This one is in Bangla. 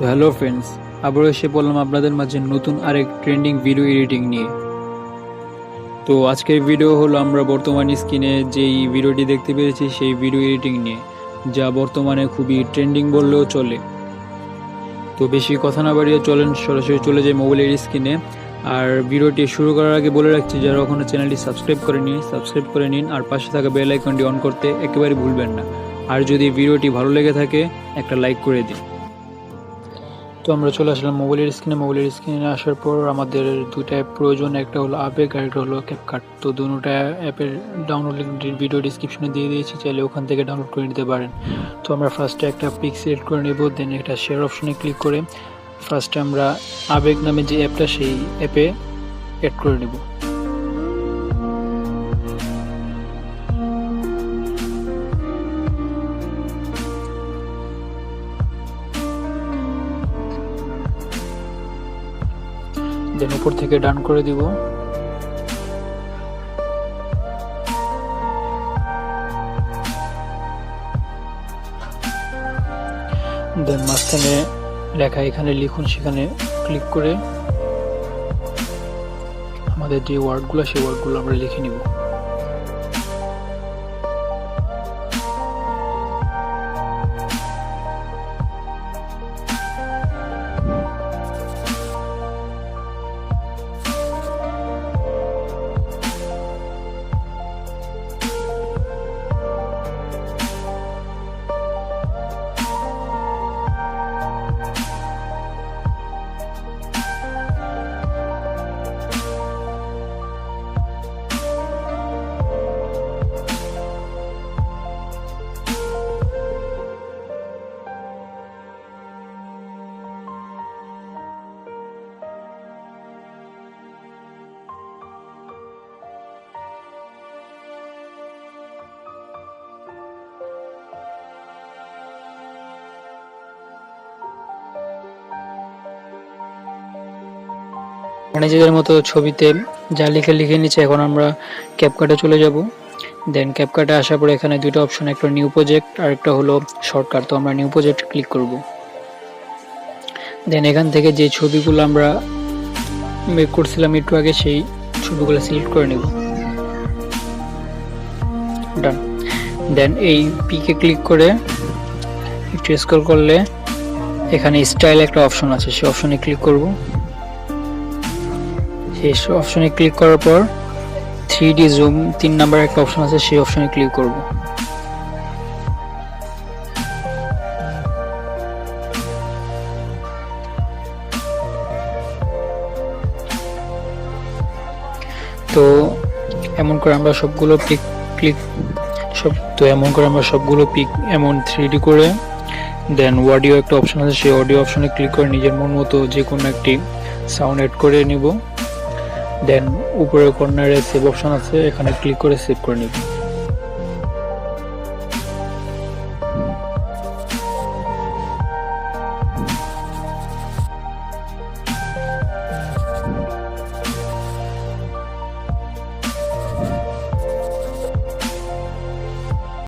তো হ্যালো ফ্রেন্ডস, আবারও এসে পড়লাম আপনাদের মাঝে নতুন আরেক ট্রেন্ডিং ভিডিও এডিটিং নিয়ে। তো আজকের ভিডিও হলো আমরা বর্তমান স্ক্রিনে যেই ভিডিওটি দেখতে পেরেছি সেই ভিডিও এডিটিং নিয়ে, যা বর্তমানে খুবই ট্রেন্ডিং বললেও চলে। তো বেশি কথা না বাড়িয়ে চলেন সরাসরি চলে যাই মোবাইলের স্ক্রিনে। আর ভিডিওটি শুরু করার আগে বলে রাখছি, যারা এখনো চ্যানেলটি সাবস্ক্রাইব করে নিন আর পাশে থাকা বেল আইকনটি অন করতে একেবারে ভুলবেন না। আর যদি ভিডিওটি ভালো লেগে থাকে একটা লাইক করে দিন। তো আমরা চলে আসলাম মোবাইলের স্ক্রিনে আসার পর আমাদের দুইটা অ্যাপ প্রয়োজন, একটা হলো আবেগ আর একটা হলো ক্যাপকাট। তো দুটোটা অ্যাপের ডাউনলোড লিঙ্ক ভিডিও ডিসক্রিপশনে দিয়ে দিয়েছি, চাইলে ওখান থেকে ডাউনলোড করে নিতে পারেন। তো আমরা ফার্স্টে একটা পিক সিলেক্ট করে নেব, দেন একটা শেয়ার অপশনে ক্লিক করে ফার্স্টে আমরা আবেগ নামে যে অ্যাপটা সেই অ্যাপে অ্যাড করে নেব। দেন উপর থেকে ডান করে দিব। দেন মাঝখানে লেখা এখানে লিখুন, সেখানে ক্লিক করে আমাদের যে ওয়ার্ডগুলো সেই ওয়ার্ডগুলো আমরা লিখে নিব। নিজেদের মতো ছবিতে যা লিখে নিচে এখন আমরা ক্যাপকাটে চলে যাব। দেন ক্যাপকাটে আসার পর এখানে দুটো অপশন, একটা নিউ প্রজেক্ট আর একটা হলো শর্টকাট। তো আমরা নিউ প্রজেক্ট ক্লিক করব। দেন এখান থেকে যে ছবিগুলো আমরা মেক করছিলাম একটু আগে সেই ছবিগুলো সিলেক্ট করে নেব। ডান। দেন এই পিকে ক্লিক করে একটু স্ক্রল করলে এখানে স্টাইল একটা অপশন আছে, সেই অপশনে ক্লিক করব। এই অপশনে ক্লিক করার পর 3D জুম 3 নাম্বার একটা অপশন আছে, সেই অপশনে ক্লিক করব। তো এমন করে আমরা সবগুলো পিক এমন 3D করে দেন অডিও একটা অপশন আছে, সেই অডিও অপশনে ক্লিক করে নিজের মন মতো যে কোনো একটি সাউন্ড এড করে নিব। দেন উপরের কর্নারে সেভ অপশন আছে, এখানে ক্লিক করে সেভ করে নিব।